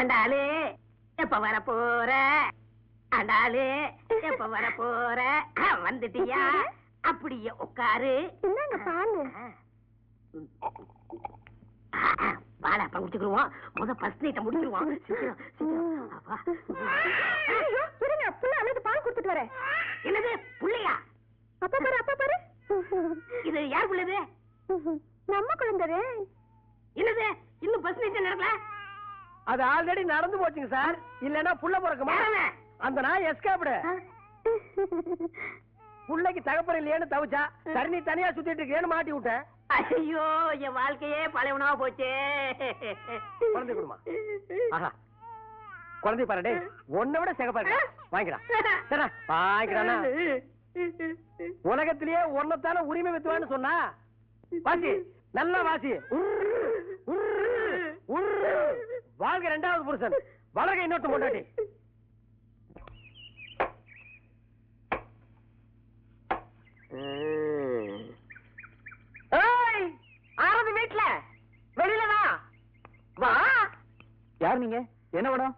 ஆண்டாளு எப்ப வர போற? ஆண்டாளு எப்ப வர போற? வந்துட்டியா? அப்படியே உட்காரு. என்னங்க பாலு? வாழ அப்ப குடிச்சுக்கிடுவோம். முத ஃபர்ஸ்ட் நைட்ட முடிச்சிருவோம். இருங்க, புள்ள அழுது பால் கொடுத்துட்டு வரேன். என்னது புள்ளையா? அப்பா பாரு, அப்பா பாரு. இது யார் புள்ளது? நம்ம குழந்தை. என்னது இன்னும் ஃபர்ஸ்ட் நைட் நடக்கல? அது ஆல்ரெடி நடந்து போச்சுங்க சார். இல்லன்னா புள்ள பிறக்குமா? அந்த நாய் எஸ்கேப்டு. புள்ளைக்கு தகப்பற இல்லையேன்னு தவிச்சா, சரி நீ தனியா சுத்திட்டு இருக்கேன்னு மாட்டி விட்டேன். ஐயோ, என் வாழ்க்கையே பழையவனா போச்சே. குழந்தை கொடுமா. ஆஹா, குழந்தை பாரு, டேய் உன்னை விட சிகப்பாரு. வாங்கிடா வாங்கிடானா? உலகத்திலேயே ஒன்னத்தான உரிமை வித்துவான்னு சொன்னா வாசி, நல்லா வாசி. வாழ்க இரண்டாவது புருஷன், வளர்க இன்னொரு பொண்டாட்டி. ஆறது வீட்டுல வெளியிலதான் வா. யார் நீங்க? என்ன படம்?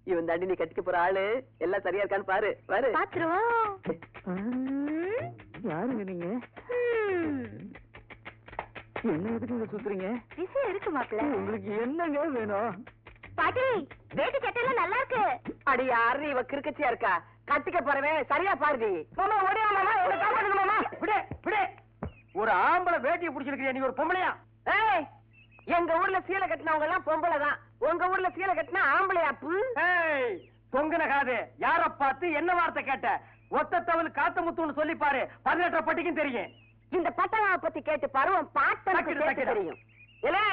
இவன் தாண்டி நீ கட்டிக்க போற ஆளு. எல்லாம் சரியா இருக்கான்னு பாரு. பாரு பாத்துருவோம். யாருங்க நீங்க? என்ன எதுக்கு சுத்துறீங்க? விஷயம் இருக்கு மாப்பிள்ள. உங்களுக்கு என்னங்க வேணும்? பாட்டி, வேட்டி சட்டையில நல்லா இருக்கு. அடி யாரு இவ கிறுக்கச்சியா இருக்கா? கட்டிக்க போறவன் சரியா பாருடி. மாமா ஓடியா மாமா, என்ன காப்பாடுங்க மாமா. விடு விடு. ஒரு ஆம்பளை வேட்டியை பிடிச்சிருக்கிறியா நீ ஒரு பொம்பளையா? ஏய், எங்க ஊர்ல சீலை கட்டினவங்க எல்லாம் பொம்பளை தான். உங்க ஊர்ல சீலை கட்டினா ஆம்பளையாப்பு. ஏய், தொங்குன காது. யார பார்த்து என்ன வார்த்தை கேட்ட? ஒத்த தவள் காத்த முத்துன்னு சொல்லி பாரு. 18 பட்டிக்கும் தெரியும். இந்த பட்டவாவை பத்தி கேட்டு பாரு, உன் பாட்டனுக்கு கேட்டு தெரியும். ஏலே,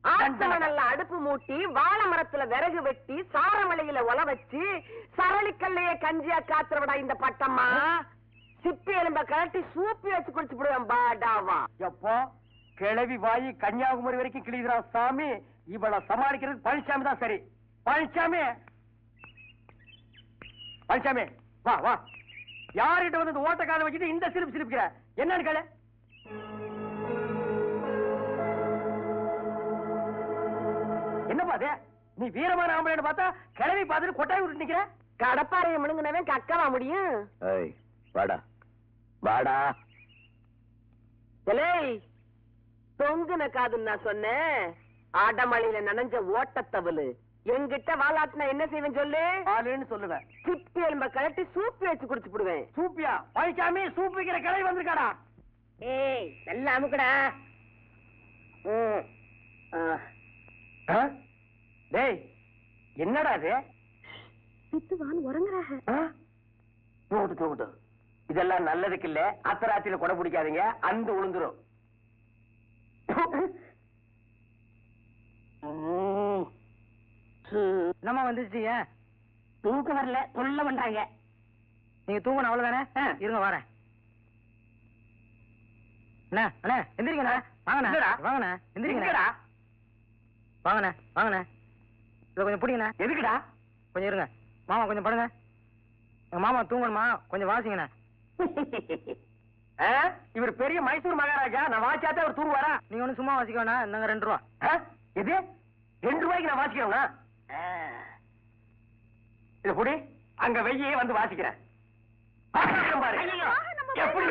ஆத்தமணல்ல அடுப்பு மூட்டி, வாழை மரத்துல விறகு வெட்டி, சாரமலையில ஒல வச்சு, சரளிக்கல்லையே கஞ்சியா காத்துறவடா இந்த பட்டம்மா. சிப்பி எலும்ப கலட்டி சூப்பி வச்சு குடிச்சு போடுவேன் பாடாவா. எப்போ கிளவி வாயி கன்னியாகுமரி வரைக்கும் கிளிகிறான் சாமி. இவளை சமாளிக்கிறது பழனிசாமி தான் சரி. பழனிசாமி, பழனிசாமி வா வா. யார்கிட்ட வந்து ஓட்ட காதை வச்சுட்டு இந்த சிரிப்பு சிரிப்புக்கிற? என்னன்னு கேளு. என்னப்பா அது? நீ வீரமான ஆம்பளைன்னு பார்த்தா கிளவி பார்த்துட்டு கொட்டாய் விட்டு நிக்கிற. கடப்பாறையை முழுங்கினவன் கக்கவா முடியும்? வாடா வாடா. எலே, தொங்குன காதுன்னு நான் சொன்னேன். ஆடமலையில நனைஞ்ச ஓட்டத்தவளு என்கிட்ட வாலாட்டினா என்ன செய்வேன் சொல்லு? ஆளுன்னு சொல்லுவேன். சிப்பி எலும்ப கலட்டி சூப்பி வச்சு குடிச்சு போடுவேன். சூப்பியா? பழனிசாமி சூப் வைக்கிற கிளவி வந்திருக்காடா. ஏய், நல்லா அமுக்குடா. டேய், என்னடா அது? சித்துவான் உறங்குறாக. தூட்டு தூட்டு. இதெல்லாம் நல்லதுக்கு இல்ல. அத்தராத்திரில கொடை பிடிக்காதீங்க, அந்த உளுந்துரும். நம்ம வந்துருச்சீங்க. தூக்க வரல, தொல்ல பண்றாங்க. நீங்க தூங்கணும் அவ்வளவுதானே? இருங்க வரேன். அண்ணா அண்ணா எந்திரிங்கண்ணா. வாங்கண்ணா வாங்கண்ணா எந்திரிங்கடா. வாங்கண்ணா வாங்கண்ணா. இதை கொஞ்சம் பிடிங்கண்ணா. எதுக்குடா? கொஞ்சம் இருங்க மாமா, கொஞ்சம் படுங்க. எங்க மாமா தூங்கணுமா, கொஞ்சம் வாசிங்கண்ணா. இவர் பெரிய மைசூர் மகாராஜா. நான் வாசிச்சாத்தே அவர் தூங்குவாரா? நீங்க ஒண்ணு சும்மா வாசிக்க வேணா. நாங்க 2 ரூபா. எது 2 ரூபாய்க்கு நான் வாசிக்கிறேன்னா? இது புடி, அங்க வெய்யே வந்து வாசிக்கிறேன். பாரு எப்படி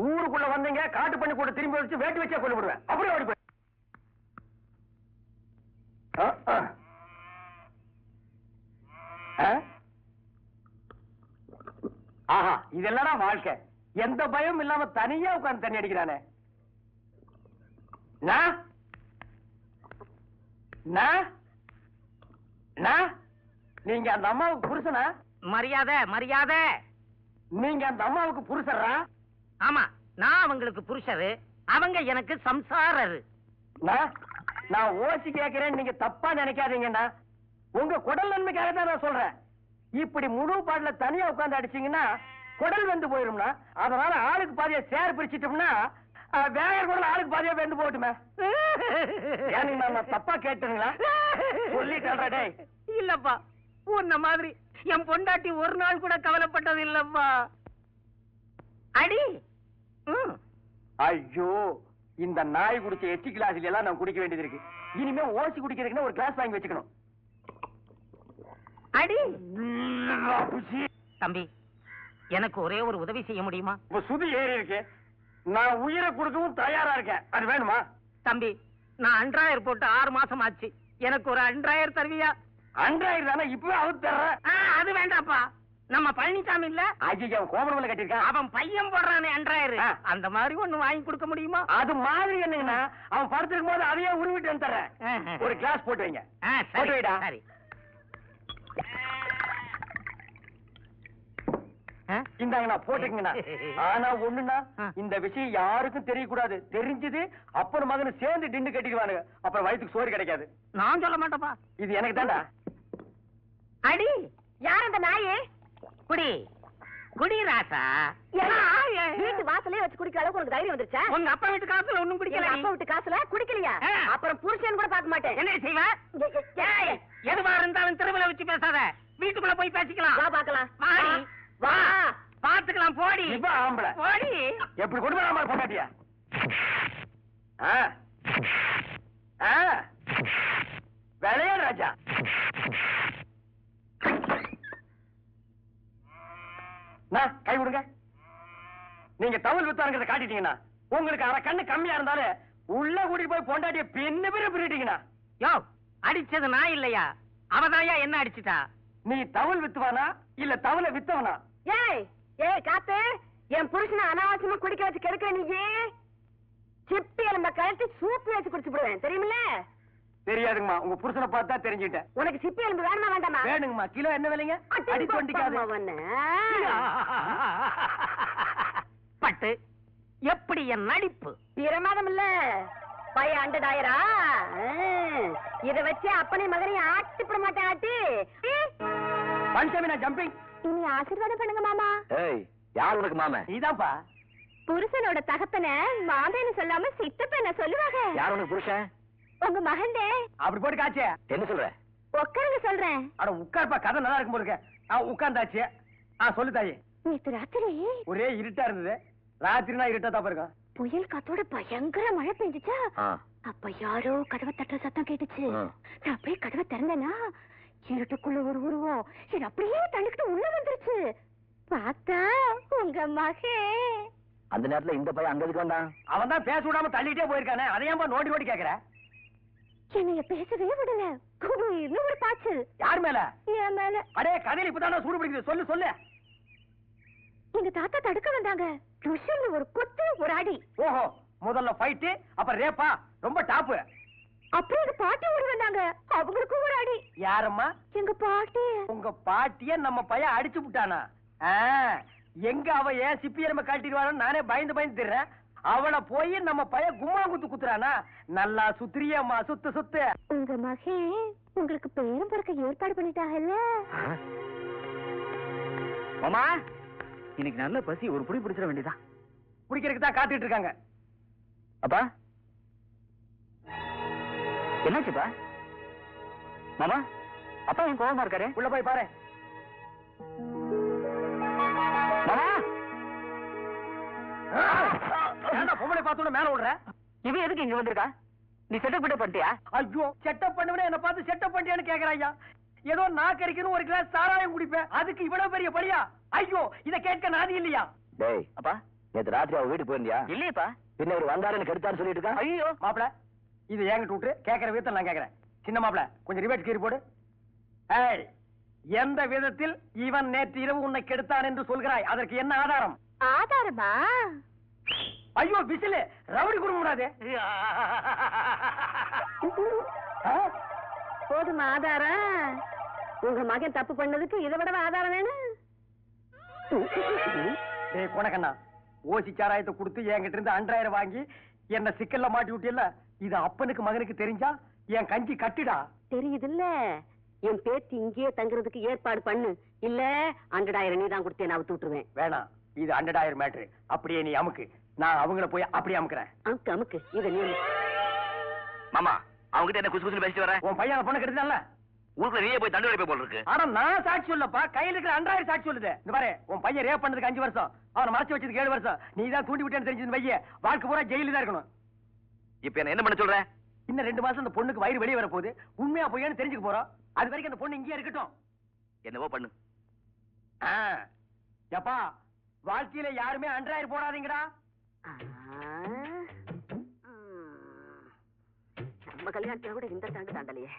ஊருக்குள்ள வந்தீங்க. காட்டு பண்ணி கூட திரும்பி வச்சு வேட்டு வச்சே கொண்டு விடுவேன். அப்படியே ஓடி போய். ஆஹா, இதெல்லாம் வாழ்க்கை. எந்த பயம் இல்லாம தனியா உட்கார்ந்து தண்ணி அடிக்கிறானே. நீங்க அந்த அம்மாவுக்கு புருஷனா? மரியாதை மரியாதை. நீங்க அந்த அம்மாவுக்கு புருஷரா? ஆமா, நான் அவங்களுக்கு புருஷரு, அவங்க எனக்கு சம்சாரரு. நான் ஓசி கேட்கிறேன், நீங்க தப்பா நினைக்காதீங்கண்ணா. உங்க குடல் நன்மைக்காக தான் நான் சொல்றேன். இப்படி முழு பாட்டுல தனியா உட்கார்ந்து அடிச்சீங்கன்னா குடல் வெந்து போயிரும்னா. அதனால ஆளுக்கு பாதியா சேர் பிரிச்சிட்டோம்னா வேற குடல் ஆளுக்கு பாதியா வெந்து போட்டுமே. நான் தப்பா கேட்டுங்களா? சொல்லிட்டேன். இல்லப்பா, உன்ன மாதிரி என் பொண்டாட்டி ஒரு நாள் கூட கவலைப்பட்டது இல்லப்பா. அடி ஐயோ, இந்த நாய் குடிச்ச எச்சி கிளாஸ்ல எல்லாம் நான் குடிக்க வேண்டியது இருக்கு. இனிமே ஓசி குடிக்கிறதுக்குன்னு ஒரு கிளாஸ் வாங்கி வச்சுக்கணும். அடி தம்பி, எனக்கு ஒரே ஒரு உதவி செய்ய முடியுமா? இப்ப சுதி ஏறி இருக்கு. நான் உயிரை கொடுக்கவும் தயாரா இருக்கேன். அது வேணுமா? தம்பி, நான் அன்றாயிரம் போட்டு 6 மாசம் ஆச்சு. எனக்கு ஒரு 2000 தருவியா? 2000 தானே இப்பவே அவுத்து தர்றேன். அது வேண்டாப்பா. நம்ம பழனிசாமி இல்ல, ஐயா கோபுரம்ல கட்டிருக்கான். அவன் பையன் போடுறானே 2000, அந்த மாதிரி ஒண்ணு வாங்கி கொடுக்க முடியுமா? அது மாதிரி என்னங்கன்னா அவன் படுத்திருக்கும் போது அதையே உருவிட்டு வந்து தர்றேன். ஒரு கிளாஸ் போட்டு வைங்க. போட்டு வைடா. சரி. இந்தாங்க, நான் போட்டுக்கங்கண்ணா. ஆனா ஒண்ணுன்னா, இந்த விஷயம் யாருக்கும் தெரியக்கூடாது. தெரிஞ்சது அப்பனும் மகனும் சேர்ந்து டின்னு கட்டிக்குவானுங்க. அப்புறம் வயிற்றுக்கு சோறு கிடைக்காது. நான் சொல்ல மாட்டேப்பா. இது எனக்கு தான்டா. அடி யார் அந்த நாயே? குடி குடி ராசா. வீட்டு வாசலே வச்சு குடிக்கிற அளவுக்கு உனக்கு தைரியம் வந்துருச்சா? உங்க அப்பா வீட்டு காசுல ஒண்ணும் குடிக்கல. அப்பா வீட்டு காசுல குடிக்கலையா? அப்புறம் புருஷன் கூட பார்க்க மாட்டேன். என்ன செய்வ? எதுவா இருந்தாலும் தெருவுல வச்சு பேசாத. வீட்டுக்குள்ள போய் பேசிக்கலாம். வா பாக்கலாம். வாடி. வா பாத்துக்கலாம். போடி. இப்ப ஆம்பளை போடி. எப்படி கொடுமை பொண்டாட்டியா? விளையாடு ராஜா. கை விடுங்க. நீங்க தவல் வித்தாருங்கிறத காட்டிட்டீங்கன்னா, உங்களுக்கு அரை கண்ணு கம்மியா இருந்தாலும் உள்ள கூட்டிட்டு போய் பொண்டாட்டிய பின்ன பிற பிரிட்டீங்கன்னா. யோ, அடிச்சது நான் இல்லையா? அவதாயா என்ன அடிச்சுட்டா? நீ தவல் வித்துவானா இல்ல தவல வித்தவனா? ஏய் ஏய் காத்து, என் புருஷனை அனாவசியமா குடிக்க வச்சு கெடுக்கிற நீ. சிப்பி எலும்ப கழட்டி சூப்பு வச்சு குடிச்சு போடுவேன், தெரியுமில்ல? தெரியாதுங்கம்மா, உங்க புருஷனை பார்த்தா தெரிஞ்சுட்டேன். உனக்கு சிப்பி எலும்பு வேணுமா வேண்டாமா? வேணுங்கம்மா. கிலோ என்ன விலைங்க? அடி தொண்டிக்காது. பட்டு எப்படி என் நடிப்பு? பிரமாதம் இல்ல பையன் 100,000. இத வச்சு அப்பனை மகனையும் ஆட்டிப்பட மாட்டேன். ஆட்டி பஞ்சமி, நான் ஜம்பிங். இனி ஆசீர்வாதம் பண்ணுங்க மாமா. ஏய், யார் உனக்கு மாமன்? நீதான்ப்பா. புருஷனோட தகப்பன மாமேன்னு சொல்லாம சித்தப்பன சொல்லுவாங்க. யார் உனக்கு புருஷன்? உங்க மகன்தே. அப்படி போட்டு காய்ச்சே. என்ன சொல்ற? உட்காருங்க சொல்றேன். அட உட்கார்ப்பா, கதை நல்லா இருக்கும் போல இருக்கு. உட்கார்ந்தாச்சு. சொல்லு தாயி. நேத்து ராத்திரி ஒரே இருட்டா இருந்தது. ராத்திரினா இருட்டா தான் இருக்கும். புயல் காத்தோட பயங்கர மழை பெஞ்சுச்சா. அப்ப யாரோ கதவை தட்டுற சத்தம் கேட்டுச்சு. நான் அப்படியே கதவை திறந்தேனா, இருட்டுக்குள்ள ஒரு உருவம் இது அப்படியே தள்ளிக்கிட்டு உள்ள வந்துருச்சு. பார்த்தா உங்க மகே. அந்த நேரத்துல இந்த பையன் அங்க இருக்கு வந்தான். அவன் தான் பேச விடாம தள்ளிட்டே போயிருக்கானே. அதையாம்பா நோண்டி நோண்டி கேக்குற? என்னைய பேசவே விடல. இன்னும் ஒரு பாய்ச்சல். யார் மேல? என் மேல. அடே, கதையில இப்பதான சூடு பிடிக்குது. சொல்லு சொல்லு. எங்க தாத்தா தடுக்க வந்தாங்க. ருஷன் ஒரு கொத்து ஒரு அடி. ஓஹோ, முதல்ல ஃபைட், அப்புறம் ரேப்பா? ரொம்ப டாப். அப்புறம் எங்க பாட்டி ஓடி வந்தாங்க. அவங்களுக்கும் ஒரு அடி. யாரம்மா? எங்க பாட்டி. உங்க பாட்டிய நம்ம பையன் அடிச்சு விட்டானா? எங்க அவ ஏன் சிப்பி எலும்ப கழட்டிடுவான்னு நானே பயந்து பயந்து திர்றேன். அவளை போய் நம்ம பையன் கும்மா குத்து குத்துறானா? நல்லா சுத்திரியம்மா, சுத்து சுத்து. உங்க மகே உங்களுக்கு பேரும் பிறக்க ஏற்பாடு பண்ணிட்டாங்கல்ல. மாமா, இன்னைக்கு நல்ல பசி, ஒரு புடி பிடிச்சிட வேண்டியதா. குடிக்கிறதுக்கு தான் காத்துட்டு இருக்காங்க. அப்பா, என்னாச்சுப்பா? மாமா, அப்பா என் கோவமா இருக்காரு. உள்ள போய் பாரு. மாமா, பொம்பளை பார்த்தோட மேல விடுற. இவன் எதுக்கு இங்க வந்திருக்கா? நீ செட்டப் பண்ணிட்டியா? ஐயோ, செட்டப் பண்ணுவனே என்ன பார்த்து செட்டப் பண்ணிட்டியான்னு கேக்குறாயா? ஏதோ நான் கறிக்கணும் ஒரு கிளாஸ் சாராயம் குடிப்பேன், அதுக்கு இவ்வளவு பெரிய பலியா? ஐயோ, இத கேட்க நாதி இல்லையா? டேய் அப்பா, நேத்து ராத்திரி அவ வீட்டுக்கு போயிருந்தியா? இல்லையப்பா. பின்ன ஒரு வந்தாருன்னு கெடுத்தாரு சொல்லிட்டு இருக்கா? ஐயோ மாப்பிள, இது என்கிட்ட விட்டு கேட்கிற விதத்தில் நான் கேட்கிறேன். சின்ன மாப்பிள, கொஞ்சம் ரிவேட் கீறி போடு. ஏய், எந்த விதத்தில் இவன் நேற்று இரவு உன்னை கெடுத்தான் என்று சொல்கிறாய்? அதற்கு என்ன ஆதாரம்? ஆதாரமா? ஐயோ, விசிலு ரவுடி குடும்படாதே. போதுமா ஆதாரம்? உங்க மகன் தப்பு பண்ணதுக்கு இதை விட ஆதாரம் வேணும்? டேய் கொணக்கண்ணா, ஓசி சாராயத்தை கொடுத்து என்கிட்ட இருந்து 2000 வாங்கி என்ன சிக்கல்ல மாட்டி விட்டியல்ல, இது அப்பனுக்கு மகனுக்கு தெரிஞ்சா என் கஞ்சி கட்டிடா. தெரியுதுல்ல, என் பேத்தி இங்கேயே தங்குறதுக்கு ஏற்பாடு பண்ணு. இல்ல 100,000 நீ தான் கொடுத்தேன், நான் அவுத்து விட்டுருவேன். வேணாம், இது 100,000 மேட்ரு. அப்படியே நீ அமுக்கு, நான் அவங்கள போய் அப்படியே அமுக்குறேன். அமுக்கு அமுக்கு, இதை நீ. மாமா, அவங்கிட்ட என்ன குசு குசு பேசிட்டு வரேன். உன் பையன் பொண்ணு கெடுத்தான்ல, ஊருக்குள்ள நீயே போய் தண்டு வைப்ப போல இருக்கு. ஆனா நான் சாட்சி சொல்லப்பா, கையில இருக்கிற அன்றாயிரம் சாட்சி சொல்லுது. இந்த பாரு, உன் பையன் ரேப் பண்ணதுக்கு 5 வருஷம், அவனை மறைச்சு வச்சதுக்கு 7 வருஷம். நீ தான் தூண்டி விட்டேன்னு தெரிஞ்சது வைய, வாழ்க்கை பூரா ஜெயில தான் இருக்கணும். இப்ப என்ன பண்ண சொல்ற? இன்னும் 2 மாசம் அந்த பொண்ணுக்கு வயிறு வெளியே வர போகுது. உண்மையா பொய்யான்னு தெரிஞ்சுக்க போறோம். அது வரைக்கும் அந்த பொண்ணு இங்கேயே இருக்கட்டும். என்னவோ பண்ணு. எப்பா, வாழ்க்கையில யாருமே அன்றாயிரம் போடாதீங்கடா. நம்ம கல்யாணத்துல கூட இந்த தாண்டு தாண்டலையே.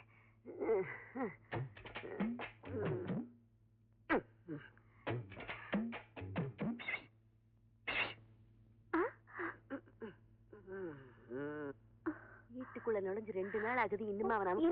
வீட்டுக்குள்ள நுழைஞ்சு 2 நாள் ஆகுது, இன்னுமா அவன்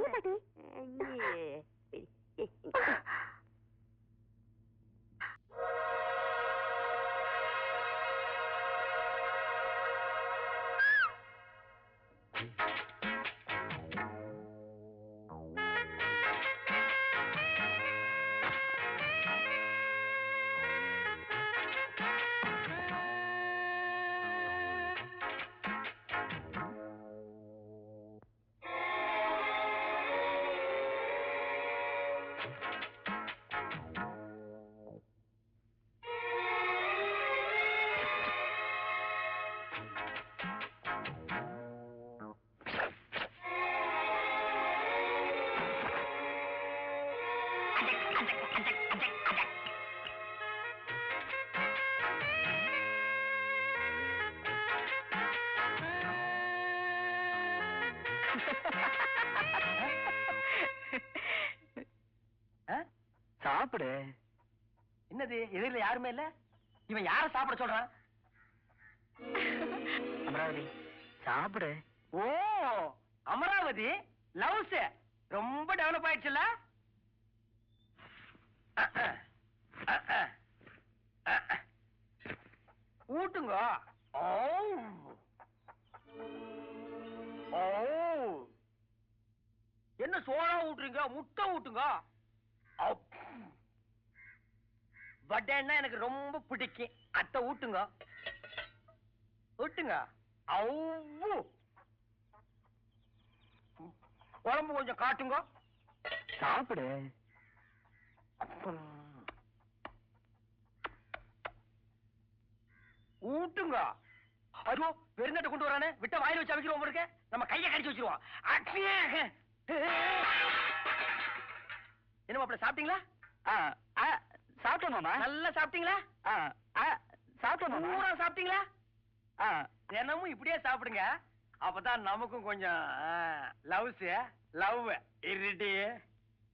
சாப்பிடு. என்னது, எதிரில யாருமே இல்ல? இவன் யார சாப்பிட சொல்றான்? அமராவதி சாப்பிடு. ஓ, அமராவதி லவ்ஸ் ரொம்ப டெவலப் ஆயிடுச்சுல்ல? ஊட்டுங்க. என்ன சோளா ஊட்டுறீங்க? முட்டை ஊட்டுங்க. வடைன்னா எனக்கு ரொம்ப பிடிக்கும். அத்தை ஊட்டுங்க, ஊட்டுங்க. குழம்பு கொஞ்சம் காட்டுங்க. சாப்பிடு. ஊட்டுங்க. ஐயோ, வெறுந்தட்டை கொண்டு வரானே, விட்ட வாயில வச்சு அமைக்கிறோம் இருக்க. நம்ம கையை கடிச்சு வச்சிருவோம். என்ன மாப்பிள்ள, சாப்பிட்டீங்களா? சாப்பிட்டோம் மாமா. நல்லா சாப்பிட்டீங்களா? சாப்பிட்டோம். பூரா சாப்பிட்டீங்களா? தினமும் இப்படியே சாப்பிடுங்க. அப்பதான் நமக்கும் கொஞ்சம் லவ் இருடி.